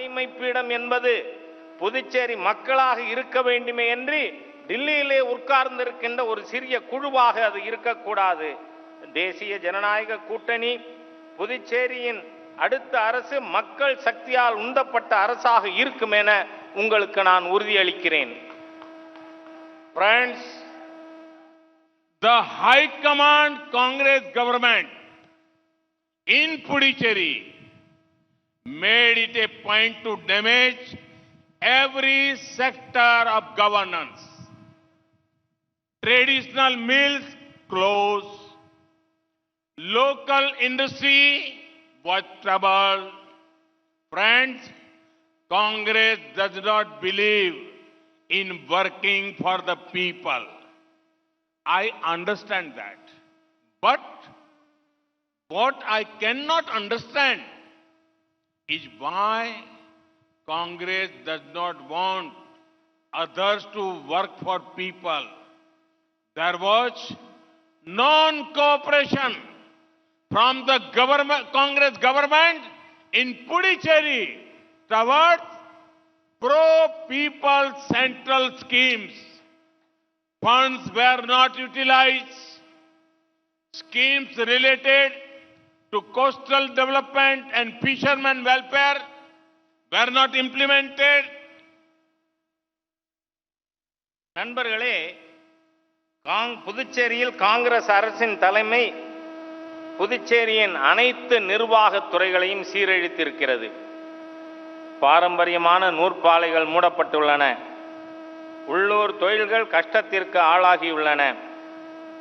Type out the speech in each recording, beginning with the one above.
தலைமை பீடம் என்பது புதுச்சேரி மக்களாக இருக்க வேண்டுமே என்று டில்லியிலே உட்கார்ந்திருக்கின்ற ஒரு சிறிய குழுவாக அது இருக்கக்கூடாது. தேசிய ஜனநாயக கூட்டணி புதுச்சேரியின் அடுத்த அரசு மக்கள் சக்தியால் உந்தப்பட்ட அரசாக இருக்கும் என உங்களுக்கு நான் உறுதியளிக்கிறேன். Friends, the High Command Congress government in Puducherry made it a point to damage every sector of governance. Traditional mills closed, local industry was troubled. Friends, Congress does not believe in working for the people. I understand that. But what I cannot understand is why Congress does not want others to work for people. There was non-cooperation from the Congress government in Puducherry towards pro-people central schemes. Funds were not utilized. Schemes related to coastal development and fishermen welfare were not implemented. நண்பர்களே, புதுச்சேரியில் காங்கிரஸ் அரசின் தலைமை புதுச்சேரியின் அனைத்து நிர்வாகத் துறைகளையும் சீரழித்திருக்கிறது. பாரம்பரியமான நூற்பாலைகள் மூடப்பட்டுள்ளன. உள்ளூர் தொழில்கள் கஷ்டத்திற்கு ஆளாகியுள்ளன.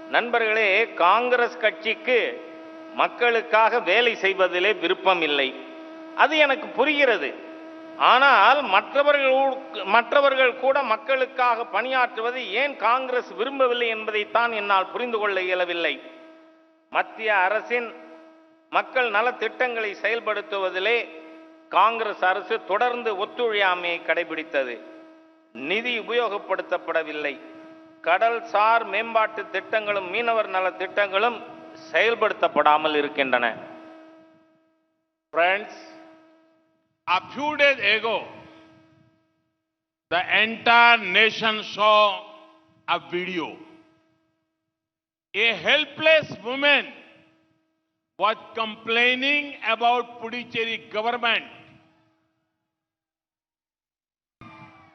நண்பர்களே, காங்கிரஸ் கட்சிக்கு மக்களுக்காக வேலை செய்வதிலே விருப்பம் இல்லை. அது எனக்கு புரிகிறது. ஆனால் மற்றவர்கள் கூட மக்களுக்காக பணியாற்றுவதை ஏன் காங்கிரஸ் விரும்பவில்லை என்பதைத்தான் என்னால் புரிந்து கொள்ள இயலவில்லை. மத்திய அரசின் மக்கள் நல திட்டங்களை செயல்படுத்துவதிலே காங்கிரஸ் அரசு தொடர்ந்து ஒத்துழையாமையை கடைபிடித்தது. நிதி உபயோகப்படுத்தப்படவில்லை. கடல் சார் மேம்பாட்டு திட்டங்களும் மீனவர் நல திட்டங்களும் செயல்படுத்தப்படாமல் இருக்கின்றன. Friends, a few days ago, the entire nation saw a video. A helpless woman was complaining about Puducherry government,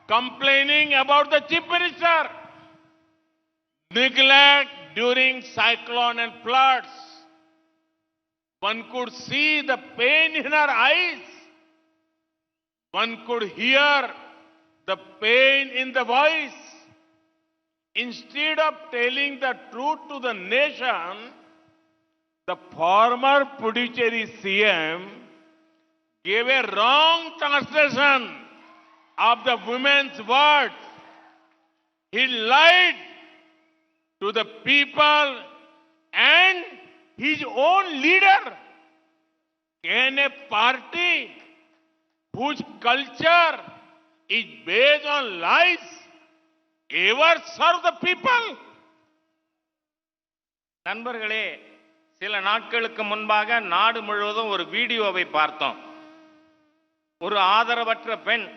complaining about the chief minister, neglect during cyclone and floods. One could see the pain in her eyes. One could hear the pain in the voice. Instead of telling the truth to the nation, the former Puducherry CM gave a wrong translation of the women's words. He lied to the people and his own leader. Can a party whose culture is based on lies ever serve the people? நண்பர்களே, சில நாட்களுக்கு முன்பாக நாடு முழுவதும் ஒரு வீடியோவை பார்த்தோம். ஒரு ஆதரவற்ற பெண்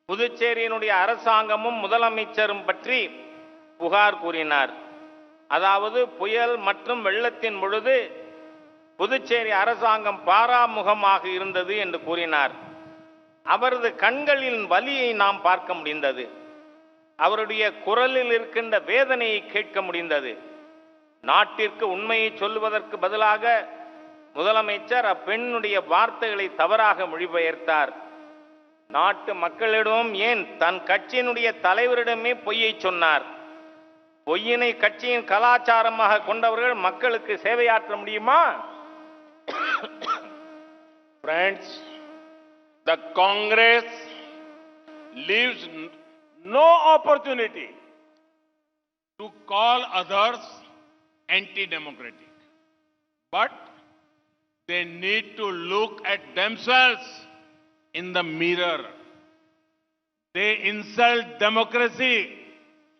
புதுச்சேரியினுடைய அரசாங்கமும் முதலமைச்சரும் பற்றி புகார் கூறினார். அதாவது புயல் மற்றும் வெள்ளத்தின் பொழுது புதுச்சேரி அரசாங்கம் பாராமுகமாக இருந்தது என்று கூறினார். அவரது கண்களின் வலியை நாம் பார்க்க முடிந்தது. அவருடைய குரலில் இருக்கின்ற வேதனையை கேட்க முடிந்தது. நாட்டிற்கு உண்மையை சொல்லுவதற்கு பதிலாக முதலமைச்சர் அப்பெண்ணுடைய வார்த்தைகளை தவறாக மொழிபெயர்த்தார். நாட்டு மக்களிடம் ஏன் தன் கட்சியினுடைய தலைவரிடமே பொய்யை சொன்னார். பொய்யினை கட்சியின் கலாச்சாரமாக கொண்டவர்கள் மக்களுக்கு சேவையாற்ற முடியுமா? Friends, the Congress leaves no opportunity to call others anti-democratic. But they need to look at themselves in the mirror. They insult democracy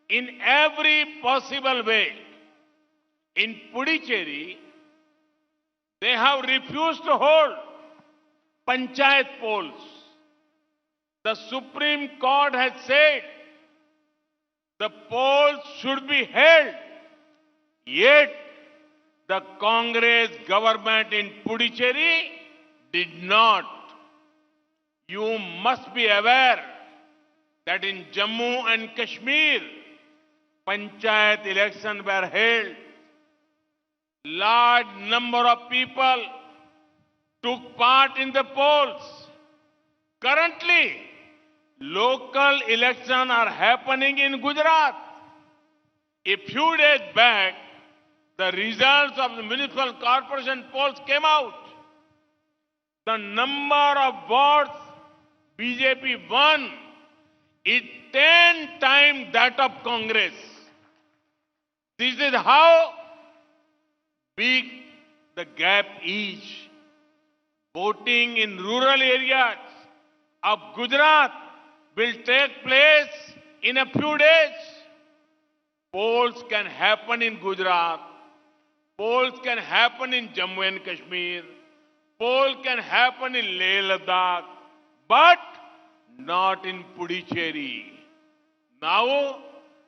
in every possible way. In Puducherry, they have refused to hold panchayat polls. The Supreme Court has said the polls should be held. Yet, the Congress government in Puducherry did not. You must be aware that in Jammu and Kashmir, panchayat elections were held. Large number of people took part in the polls. Currently, local elections are happening in Gujarat. A few days back, the results of the municipal corporation polls came out. The number of votes BJP won is 10 times that of Congress. This is how big the gap is. Voting in rural areas of Gujarat will take place in a few days. Polls can happen in Gujarat. Polls can happen in Jammu and Kashmir. Polls can happen in Leh Ladakh, but not in Puducherry. Now,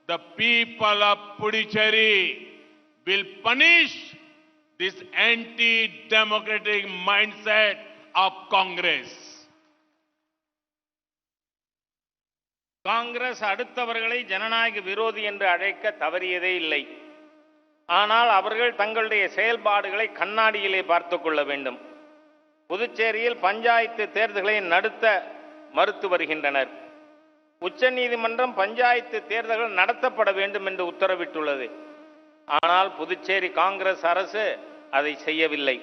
the people of Puducherry will punish this anti-democratic mindset of Congress. Congress அடுத்தவர்களை ஜனநாயக விரோதி என்று அழைக்க தவறியதே இல்லை. ஆனால் அவர்கள் தங்களுடைய செயல்பாடுகளை கண்ணாடியிலே பார்த்துக் கொள்ள வேண்டும். புதுச்சேரியில் பஞ்சாயத்து தேர்தல்களை நடத்த மறுத்து வருகின்றனர். உச்சநீதிமன்றம் பஞ்சாயத்து தேர்தல்கள் நடத்தப்பட வேண்டும் என்று உத்தரவிட்டுள்ளது. ஆனால் புதுச்சேரி காங்கிரஸ் அரசு அதை செய்யவில்லை.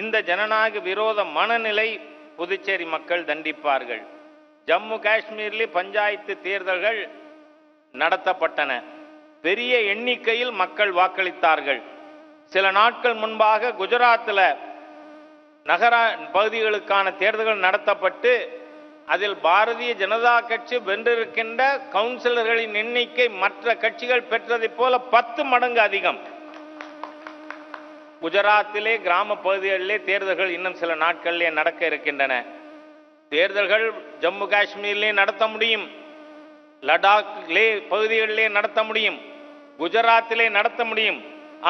இந்த ஜனநாயக விரோத மனநிலை புதுச்சேரி மக்கள் தண்டிப்பார்கள். ஜம்மு காஷ்மீரில் பஞ்சாயத்து தேர்தல்கள் நடத்தப்பட்டன. பெரிய எண்ணிக்கையில் மக்கள் வாக்களித்தார்கள். சில நாட்கள் முன்பாக குஜராத்தில் நகர பகுதிகளுக்கான தேர்தல்கள் நடத்தப்பட்டு அதில் பாரதிய ஜனதா கட்சி வென்றிருக்கின்ற கவுன்சிலர்களின் எண்ணிக்கை மற்ற கட்சிகள் பெற்றதைப் போல 10 மடங்கு அதிகம். குஜராத்திலே கிராம பகுதிகளிலே தேர்தல்கள் இன்னும் சில நாட்களிலே நடக்க இருக்கின்றன. தேர்தல்கள் ஜம்மு காஷ்மீரிலே நடத்த முடியும், லடாக்கிலே பகுதிகளிலே நடத்த முடியும், குஜராத்திலே நடத்த முடியும்.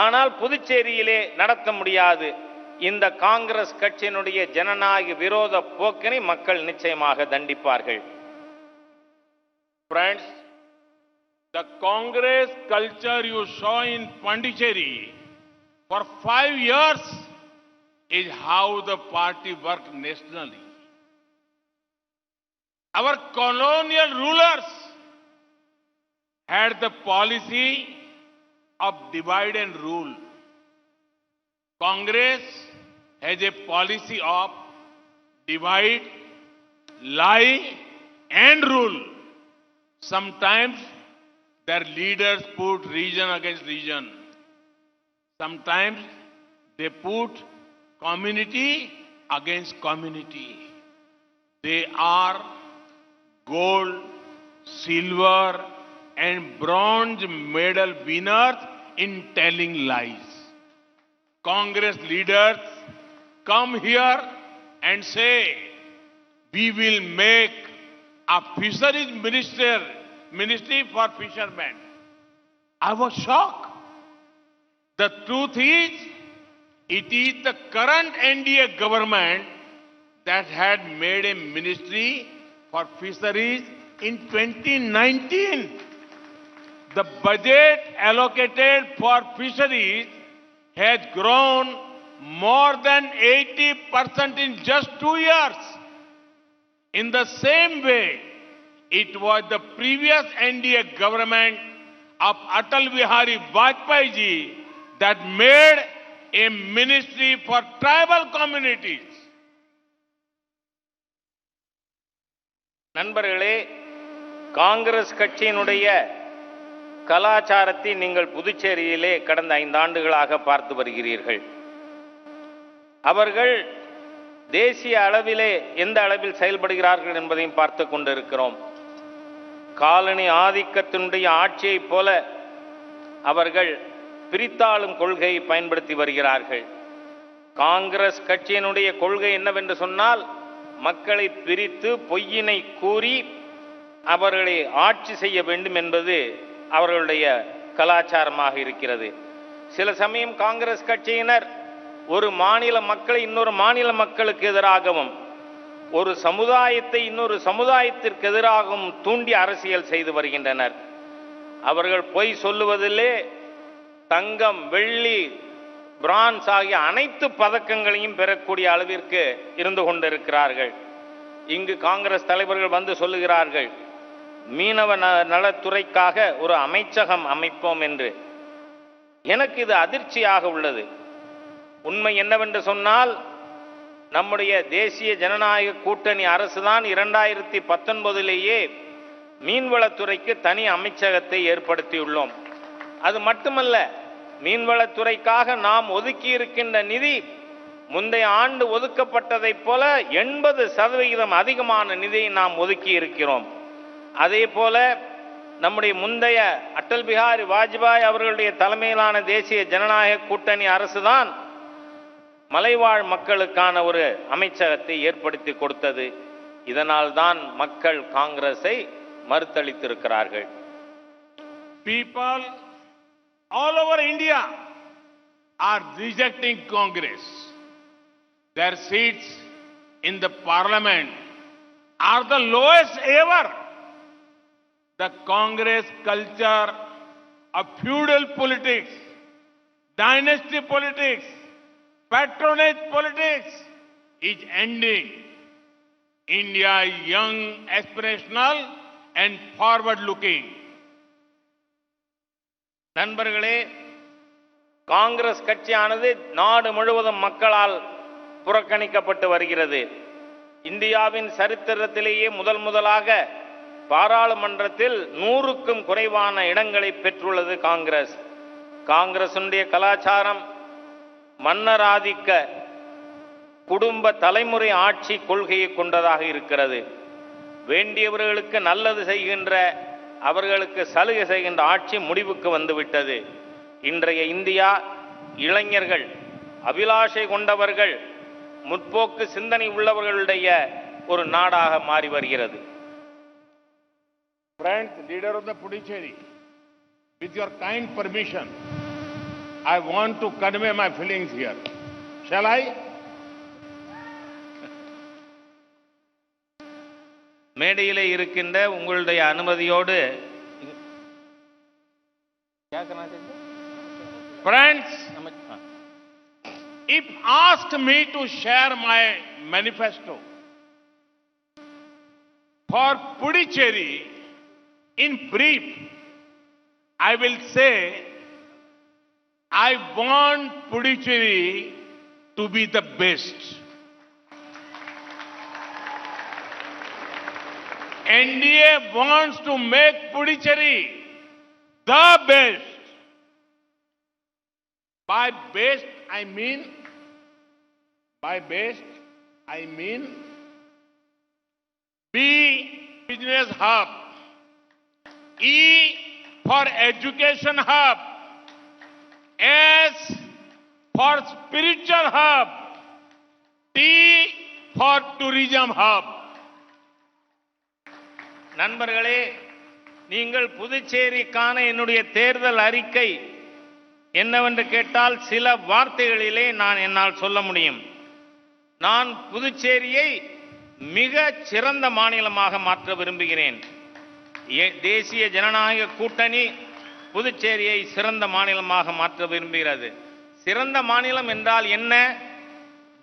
ஆனால் புதுச்சேரியிலே நடத்த முடியாது. இந்த காங்கிரஸ் கட்சியினுடைய ஜனநாயக விரோத போக்கினை மக்கள் நிச்சயமாக தண்டிப்பார்கள். Friends, the Congress culture you saw in Pondicherry for 5 years is how the party worked nationally. Our colonial rulers had the policy of divide and rule. Congress has a policy of divide, lie, and rule. Sometimes their leaders put region against region. Sometimes they put community against community. They are gold, silver, and bronze medal winners in telling lies. Congress leaders come here and say, we will make a fisheries ministry for fishermen. I was shocked. The truth is, it is the current NDA government that had made a ministry for fisheries in 2019. The budget allocated for fisheries has grown more than 80% in just 2 years. In the same way, it was the previous NDA government of Atal Bihari Vajpayee ji that made a ministry for tribal communities. நண்பர்களே, காங்கிரஸ் கட்சியினுடைய கலாச்சாரத்தை நீங்கள் புதுச்சேரியிலே கடந்த 5 ஆண்டுகளாக பார்த்து வருகிறீர்கள். அவர்கள் தேசிய அளவிலே எந்த அளவில் செயல்படுகிறார்கள் என்பதையும் பார்த்து கொண்டிருக்கிறோம். காலனி ஆதிக்கத்தினுடைய ஆட்சியைப் போல அவர்கள் பிரித்தாளும் கொள்கையை பயன்படுத்தி வருகிறார்கள். காங்கிரஸ் கட்சியினுடைய கொள்கை என்னவென்று சொன்னால், மக்களை பிரித்து பொய்யினை கூறி அவர்களை ஆட்சி செய்ய வேண்டும் என்பது அவர்களுடைய கலாச்சாரமாக இருக்கிறது. சில சமயம் காங்கிரஸ் கட்சியினர் ஒரு மாநில மக்களை இன்னொரு மாநில மக்களுக்கு எதிராகவும் ஒரு சமுதாயத்தை இன்னொரு சமுதாயத்திற்கு எதிராகவும் தூண்டி அரசியல் செய்து வருகின்றனர். அவர்கள் பொய் சொல்லுவதிலே தங்கம், வெள்ளி, பிரான்ஸ் ஆகிய அனைத்து பதக்கங்களையும் பெறக்கூடிய அளவிற்கு இருந்து கொண்டிருக்கிறார்கள். இங்கு காங்கிரஸ் தலைவர்கள் வந்து சொல்லுகிறார்கள், மீனவ நலத்துறைக்காக ஒரு அமைச்சகம் அமைப்போம் என்று. எனக்கு இது அதிர்ச்சியாக உள்ளது. உண்மை என்னவென்று சொன்னால், நம்முடைய தேசிய ஜனநாயக கூட்டணி அரசுதான் 2019 மீன்வளத்துறைக்கு தனி அமைச்சகத்தை ஏற்படுத்தியுள்ளோம். அது மட்டுமல்ல, மீன்வளத்துறைக்காக நாம் ஒதுக்கி இருக்கின்ற நிதி முந்தைய ஆண்டு ஒதுக்கப்பட்டதைப் போல 80% அதிகமான நிதியை நாம் ஒதுக்கி இருக்கிறோம். அதே போல நம்முடைய முந்தைய அடல் பிஹாரி வாஜ்பாய் அவர்களுடைய தலைமையிலான தேசிய ஜனநாயக கூட்டணி அரசுதான் மலைவாழ் மக்களுக்கான ஒரு அமைச்சகத்தை ஏற்படுத்தி கொடுத்தது. இதனால் தான் மக்கள் காங்கிரஸை மறுத்தளித்திருக்கிறார்கள். People all over India are rejecting Congress. Their seats in the parliament are the lowest ever. The Congress culture of feudal politics, dynasty politics, patronage politics is ending. India is young, aspirational and forward looking. நண்பர்களே, காங்கிரஸ் கட்சியானது நாடு முழுவதும் மக்களால் புறக்கணிக்கப்பட்டு வருகிறது. இந்தியாவின் சரித்திரத்திலேயே முதலாக பாராளுமன்றத்தில் 100க்கும் குறைவான இடங்களை பெற்றுள்ளது காங்கிரஸ். காங்கிரசுடைய கலாச்சாரம் மன்னராதிக்க குடும்ப தலைமுறை ஆட்சி கொள்கையை கொண்டதாக இருக்கிறது. வேண்டியவர்களுக்கு நல்லது செய்கின்ற, அவர்களுக்கு சலுகை செய்கின்ற ஆட்சி முடிவுக்கு வந்துவிட்டது. இன்றைய இந்தியா இளைஞர்கள், அபிலாஷை கொண்டவர்கள், முற்போக்கு சிந்தனை உள்ளவர்களுடைய ஒரு நாடாக மாறி வருகிறது. Friends, leader of the Puducherry, with your kind permission, I want to convey my feelings here. Shall I? மேடையிலே இருக்கின்ற உங்களுடைய அனுமதியோடு Friends, if asked me to share my manifesto for Puducherry in brief, I will say I want Puducherry to be the best. NDA wants to make Puducherry the best. By best, I mean B, business hub. E for education hub. S for spiritual hub. T for tourism hub. நண்பர்களே, நீங்கள் புதுச்சேரிக்கான என்னுடைய தேர்தல் அறிக்கை என்னவென்று கேட்டால் சில வார்த்தைகளிலே என்னால் சொல்ல முடியும். நான் புதுச்சேரியை மிக சிறந்த மாநிலமாக மாற்ற விரும்புகிறேன். தேசிய ஜனநாயக கூட்டணி புதுச்சேரியை சிறந்த மாநிலமாக மாற்ற விரும்புகிறது. சிறந்த மாநிலம் என்றால் என்ன?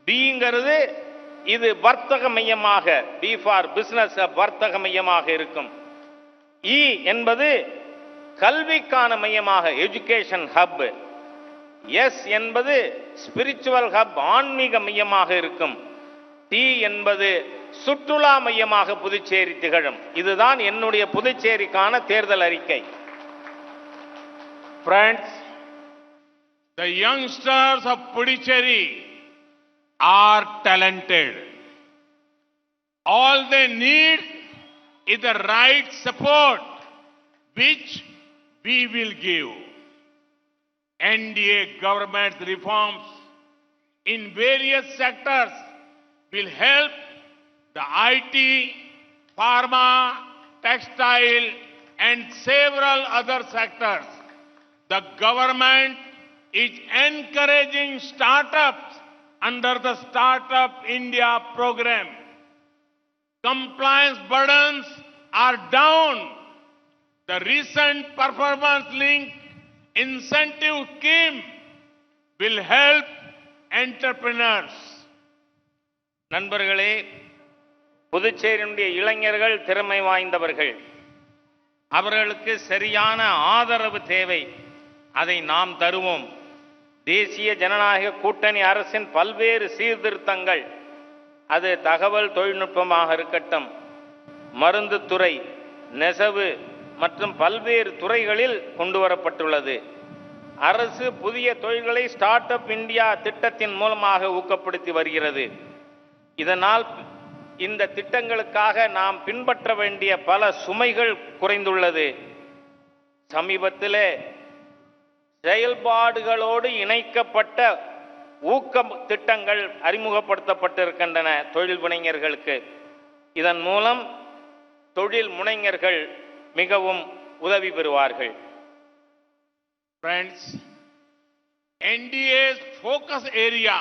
பிங்கிறது இது வர்த்தக மையமாக, பி ஃபார் பிசினஸ், வர்த்தக மையமாக இருக்கும். இ என்பது கல்விக்கான மையமாக, எஜுகேஷன் ஹப். எஸ் என்பது ஸ்பிரிச்சுவல் ஹப், ஆன்மீக மையமாக இருக்கும். டி என்பது சுற்றுலா மையமாக புதுச்சேரி திகழும். இதுதான் என்னுடைய புதுச்சேரிக்கான தேர்தல் அறிக்கை. Friends, the youngsters of Puducherry are talented. All they need is the right support, which we will give. NDA government's reforms in various sectors will help the IT, pharma, textile, and several other sectors. The government is encouraging startups under the Startup India program. Compliance burdens are down. The recent performance-linked incentive scheme will help entrepreneurs. நண்பர்களே, புதுச்சேரியினுடைய இளைஞர்கள் திறமை வாய்ந்தவர்கள். அவர்களுக்கு சரியான ஆதரவு தேவை. அதை நாம் தருவோம். தேசிய ஜனநாயக கூட்டணி அரசின் பல்வேறு சீர்திருத்தங்கள், அது தகவல் தொழில்நுட்பமாக இருக்கட்டும், மருந்து துறை, நெசவு மற்றும் பல்வேறு துறைகளில் கொண்டு வரப்பட்டுள்ளது. அரசு புதிய தொழில்களை ஸ்டார்ட் அப் இந்தியா திட்டத்தின் மூலமாக ஊக்கப்படுத்தி வருகிறது. இதனால் இந்த திட்டங்களுக்காக நாம் பின்பற்ற வேண்டிய பல சுமைகள் குறைந்துள்ளது. சமீபத்திலே செயல்பாடுகளோடு இணைக்கப்பட்ட ஊக்க திட்டங்கள் அறிமுகப்படுத்தப்பட்டிருக்கின்றன தொழில் முனைஞர்களுக்கு. இதன் மூலம் தொழில் முனைஞர்கள் மிகவும் உதவி பெறுவார்கள். Friends, NDA's focus area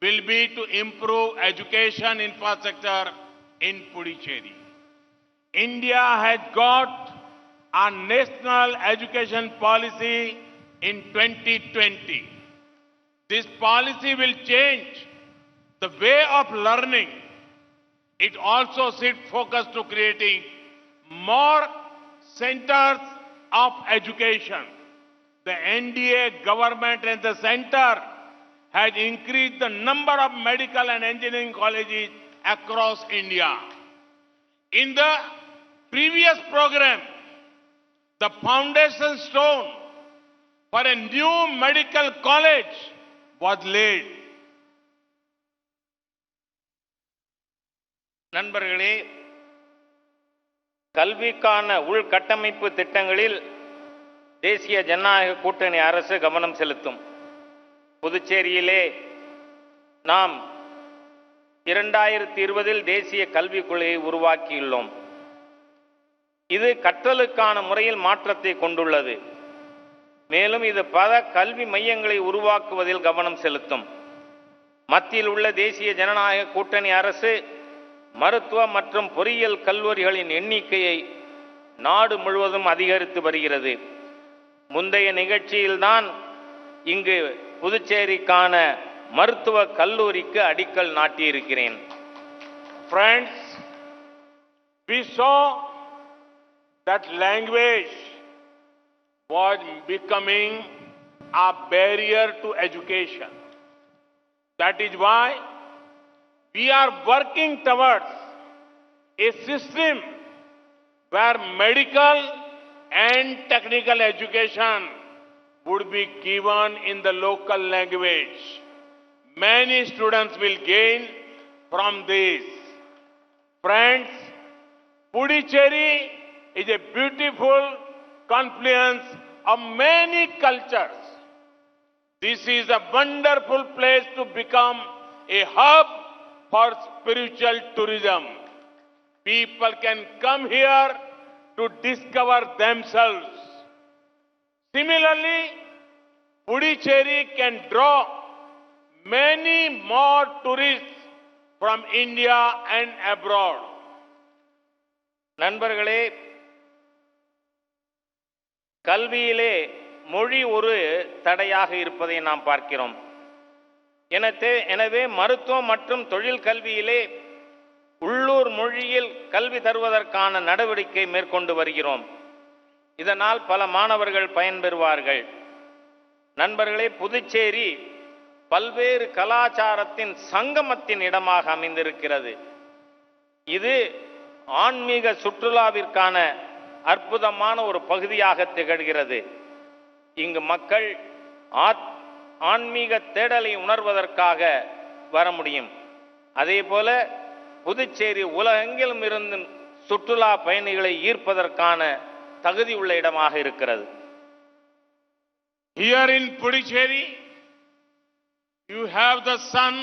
will be to improve education infrastructure in Puducherry. India has got a national education policy in 2020. This policy will change the way of learning. It also shifts focus to creating more centers of education. The NDA government and the center has increased the number of medical and engineering colleges across India. In the previous program, the foundation stone for a new medical college was laid. நண்பர்களே, கல்விக்கான உள்கட்டமைப்பு திட்டங்களில் தேசிய ஜனநாயக கூட்டணி அரசு கவனம் செலுத்தும். புதுச்சேரியிலே நாம் 2020 தேசிய கல்விக் கொள்கையை உருவாக்கியுள்ளோம். இது கற்றலுக்கான முறையில் மாற்றத்தை கொண்டுள்ளது. மேலும் இது பல கல்வி மையங்களை உருவாக்குவதில் கவனம் செலுத்தும். மத்தியில் உள்ள தேசிய ஜனநாயக கூட்டணி அரசு மருத்துவ மற்றும் பொறியியல் கல்லூரிகளின் எண்ணிக்கையை நாடு முழுவதும் அதிகரித்து வருகிறது. முந்தைய நிகழ்ச்சியில்தான் இங்கு புதுச்சேரிக்கான மருத்துவ கல்லூரிக்கு அடிக்கல் நாட்டியிருக்கிறேன். Friends, we saw that language was becoming a barrier to education. That is why we are working towards a system where medical and technical education would be given in the local language. Many students will gain from this. Friends, Puducherry is a beautiful confluence of many cultures. This is a wonderful place to become a hub for spiritual tourism. People can come here to discover themselves. Similarly, Puducherry can draw many more tourists from India and abroad. நண்பர்களே, கல்வியிலே மொழி ஒரு தடையாக இருப்பதை நாம் பார்க்கிறோம். எனவே மருத்துவம் மற்றும் தொழில் கல்வியிலே உள்ளூர் மொழியில் கல்வி தருவதற்கான நடவடிக்கை மேற்கொண்டு வருகிறோம். இதனால் பல மாணவர்கள் பயன்பெறுவார்கள். நண்பர்களே, புதுச்சேரி பல்வேறு கலாச்சாரத்தின் சங்கமத்தின் இடமாக அமைந்திருக்கிறது. இது ஆன்மீக சுற்றுலாவிற்கான அற்புதமான ஒரு பகுதியாக திகழ்கிறது. இங்கு மக்கள் ஆன்மீக தேடலை உணர்வதற்காக வர முடியும். அதேபோல புதுச்சேரி உலகெங்கிலும் இருந்து சுற்றுலா பயணிகளை ஈர்ப்பதற்கான தகுதி உள்ள இடமாக இருக்கிறது. Here in Puducherry, you have the sun,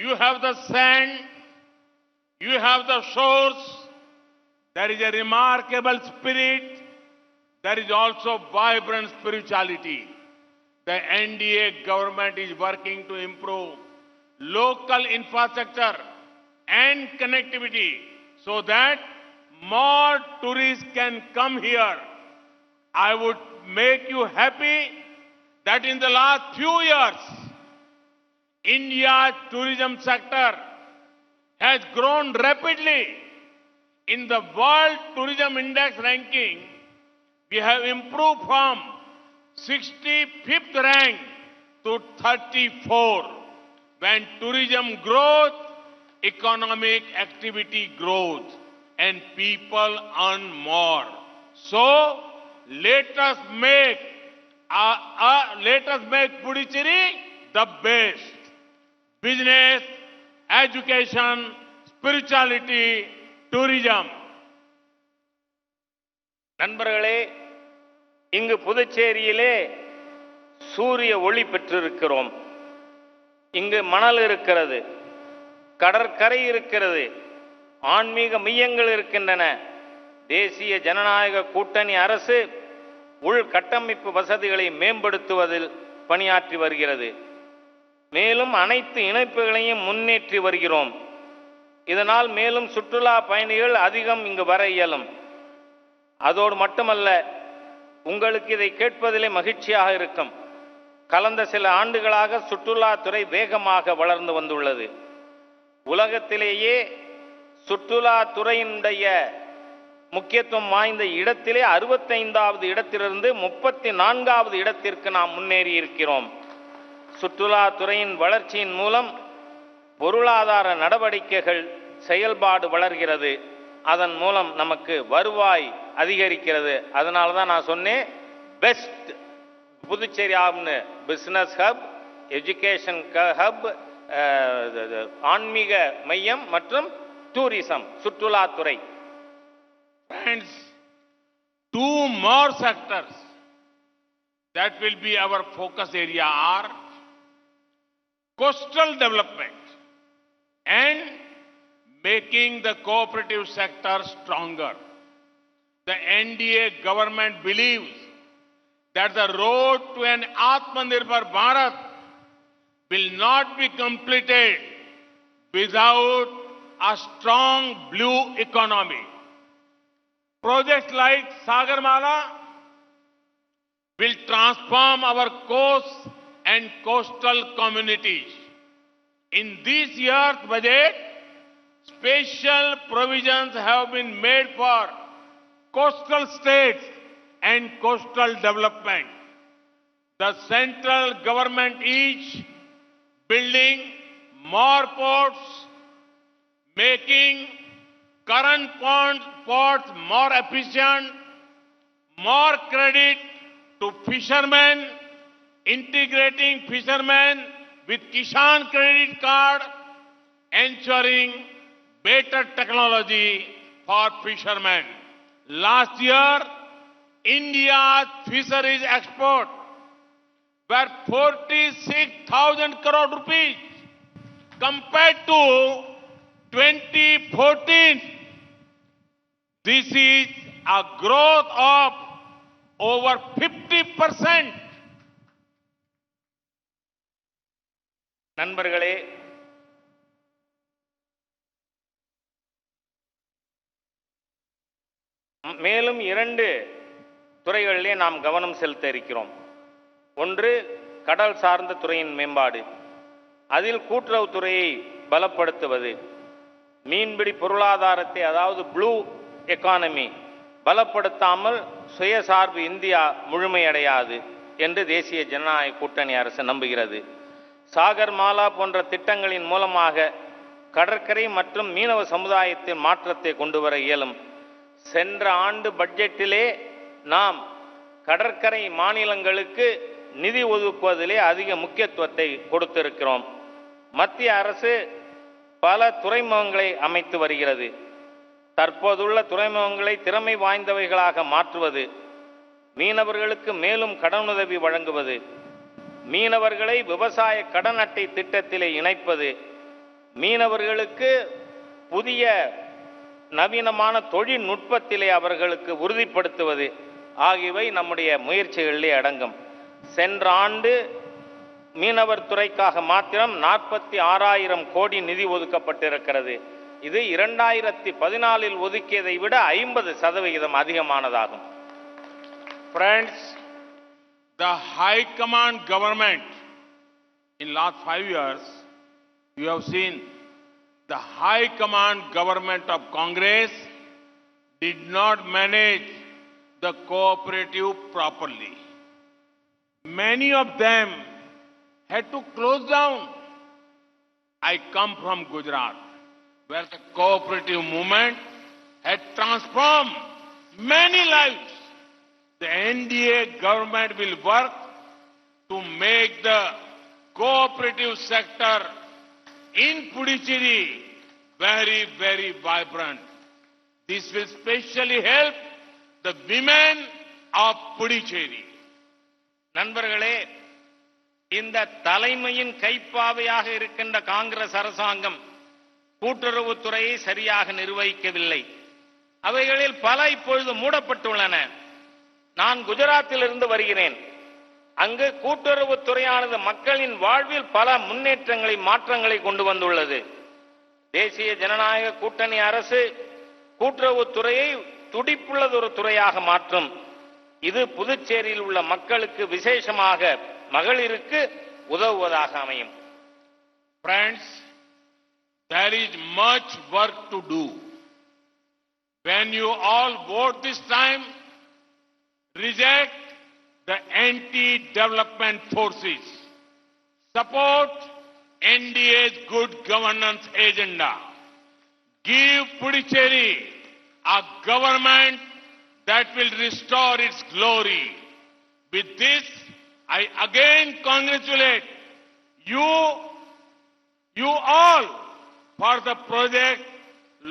You have the sand, you have the shores, there is a remarkable spirit, there is also vibrant spirituality. The NDA government is working to improve local infrastructure and connectivity so that more tourists can come here. I would make you happy that in the last few years, India's tourism sector has grown rapidly. In the World Tourism Index ranking, we have improved from 65th rank to 34. When tourism grows, economic activity grows and people earn more. So, let us make Puducherry the best. Business, education, spirituality, tourism. நண்பர்களே, இங்கு புதுச்சேரியிலே சூரிய ஒளி பெற்றிருக்கிறோம். இங்கு மணல் இருக்கிறது, கடற்கரை இருக்கிறது, ஆன்மீக மையங்கள் இருக்கின்றன. தேசிய ஜனநாயக கூட்டணி அரசு உள்கட்டமைப்பு வசதிகளை மேம்படுத்துவதில் பணியாற்றி வருகிறது. மேலும் அனைத்து இணைப்புகளையும் முன்னேற்றி வருகிறோம். இதனால் மேலும் சுற்றுலா பயணிகள் அதிகம் இங்கு வர இயலும். அதோடு மட்டுமல்ல, உங்களுக்கு இதை கேட்பதிலே மகிழ்ச்சியாக இருக்கும். கடந்த சில ஆண்டுகளாக சுற்றுலாத்துறை வேகமாக வளர்ந்து வந்துள்ளது. உலகத்திலேயே சுற்றுலாத்துறையினுடைய முக்கியத்துவம் வாய்ந்த இடத்திலே 65வது இடத்திலிருந்து 34வது இடத்திற்கு நாம் முன்னேறி இருக்கிறோம். சுற்றுலாத்துறையின் வளர்ச்சியின் மூலம் பொருளாதார நடவடிக்கைகள் செயல்பாடு வளர்கிறது. அதன் மூலம் நமக்கு வருவாய் அதிகரிக்கிறது. அதனால தான் நான் சொன்னேன், பெஸ்ட் புதுச்சேரி ஆகும்னு. பிசினஸ் ஹப், எஜுகேஷன் ஹப், ஆன்மீக மையம் மற்றும் டூரிசம், சுற்றுலாத்துறை. Friends, two more sectors that will be our focus area are coastal development and making the cooperative sector stronger. The NDA government believes that the road to an Atmanirbhar Bharat will not be completed without a strong blue economy. Projects like Sagarmala will transform our coasts and coastal communities. In this year's budget, special provisions have been made for coastal states and coastal development. The central government is building more ports, making current ports more efficient, more credit to fishermen, integrating fishermen with Kishan credit card, ensuring better technology for fishermen. Last year, India's fisheries export were 46,000 crore rupees compared to 2014. This is a growth of over 50%. நண்பர்களே, மேலும் 2 துறைகளிலே நாம் கவனம் செலுத்த இருக்கிறோம். ஒன்று, கடல் சார்ந்த துறையின் மேம்பாடு. அதில் கூட்டுறவுத்துறையை பலப்படுத்துவது. மீன்பிடி பொருளாதாரத்தை, அதாவது ப்ளூ எக்கானமி பலப்படுத்தாமல் சுயசார்பு இந்தியா முழுமையடையாது என்று தேசிய ஜனநாயக கூட்டணி அரசு நம்புகிறது. சாகர் மாலா போன்ற திட்டங்களின் மூலமாக கடற்கரை மற்றும் மீனவ சமுதாயத்தின் மாற்றத்தை கொண்டு வர இயலும். சென்ற ஆண்டு பட்ஜெட்டிலே நாம் கடற்கரை மாநிலங்களுக்கு நிதி ஒதுக்குவதிலே அதிக முக்கியத்துவத்தை கொடுத்திருக்கிறோம். மத்திய அரசு பல துறைமுகங்களை அமைத்து வருகிறது. தற்போதுள்ள துறைமுகங்களை திறமை வாய்ந்தவைகளாக மாற்றுவது, மீனவர்களுக்கு மேலும் கடனுதவி வழங்குவது, மீனவர்களை விவசாய கடன் அட்டை திட்டத்திலே இணைப்பது, மீனவர்களுக்கு புதிய நவீனமான தொழில்நுட்பத்திலே அவர்களுக்கு உறுதிப்படுத்துவது ஆகியவை நம்முடைய முயற்சிகளிலே அடங்கும். சென்ற ஆண்டு மீனவர் துறைக்காக மாத்திரம் 46,000 கோடி நிதி ஒதுக்கப்பட்டிருக்கிறது. இது 2014 ஒதுக்கியதை விட 50% அதிகமானதாகும். Friends, the High Command government in last 5 years, you have seen the High Command government of Congress did not manage the cooperative properly. Many of them had to close down. I come from Gujarat, where the cooperative movement had transformed many lives. The NDA government will work to make the cooperative sector in Puducherry very, very vibrant. This will specially help the women of Puducherry. நண்பர்களே, இந்த தலைமையின் கைப்பாவையாக இருக்கின்ற காங்கிரஸ் அரசாங்கம் கூட்டுறவுத்துறையை சரியாக நிர்வகிக்கவில்லை. அவைகளில் பல இப்பொழுது மூடப்பட்டுள்ளன. நான் குஜராத்தில் இருந்து வருகிறேன். அங்கு கூட்டுறவுத்துறையானது மக்களின் வாழ்வில் பல முன்னேற்றங்களை மாற்றங்களை கொண்டு வந்துள்ளது. தேசிய ஜனநாயக கூட்டணி அரசு கூட்டுறவுத்துறையை துடிப்புள்ளதொரு துறையாக மாற்றும். இது புதுச்சேரியில் உள்ள மக்களுக்கு, விசேஷமாக மகளிருக்கு உதவுவதாக அமையும். Friends, there is much work to do. When you all vote this time, reject the anti-development forces. Support NDA's good governance agenda. Give Puducherry a government that will restore its glory. With this, I again congratulate you all for the project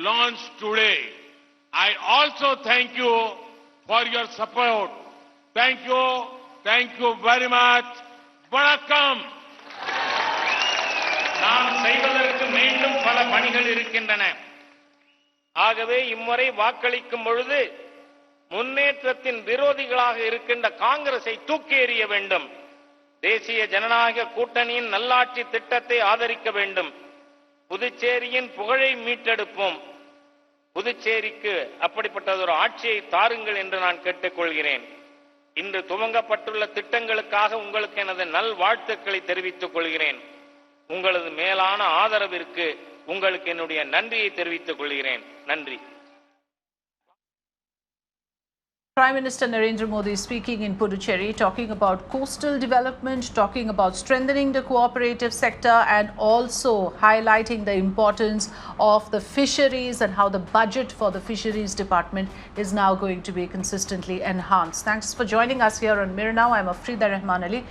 launched today. I also thank you for your support. Thank you very much. Vanakkam. நாம் செய்வதற்கு மீண்டும் பல பணிகள் இருக்கின்றன. ஆகவே இம்முறை வாக்களிக்கும் பொழுது முன்னேற்றத்தின் விரோதிகளாக இருக்கின்ற காங்கிரஸை தூக்கி எறிய வேண்டும். தேசிய ஜனநாயக கூட்டணியின் நல்லாட்சி திட்டத்தை ஆதரிக்க வேண்டும். புதுச்சேரியின் புகழை மீட்டெடுப்போம். புதுச்சேரிக்கு அப்படிப்பட்டதொரு ஆட்சியை தாருங்கள் என்று நான் கேட்டுக்கொள்கிறேன். இன்று துவங்கப்பட்டுள்ள திட்டங்களுக்காக உங்களுக்கு எனது நல்வாழ்த்துக்களை தெரிவித்துக் கொள்கிறேன். உங்களது மேலான ஆதரவிற்கு உங்களுக்கு என்னுடைய நன்றியை தெரிவித்துக் கொள்கிறேன். நன்றி. Prime Minister Narendra Modi speaking in Puducherry, talking about coastal development, talking about strengthening the cooperative sector, and also highlighting the importance of the fisheries and how the budget for the fisheries department is now going to be consistently enhanced. Thanks for joining us here on Mir Now. I'm Afrida Rahman Ali.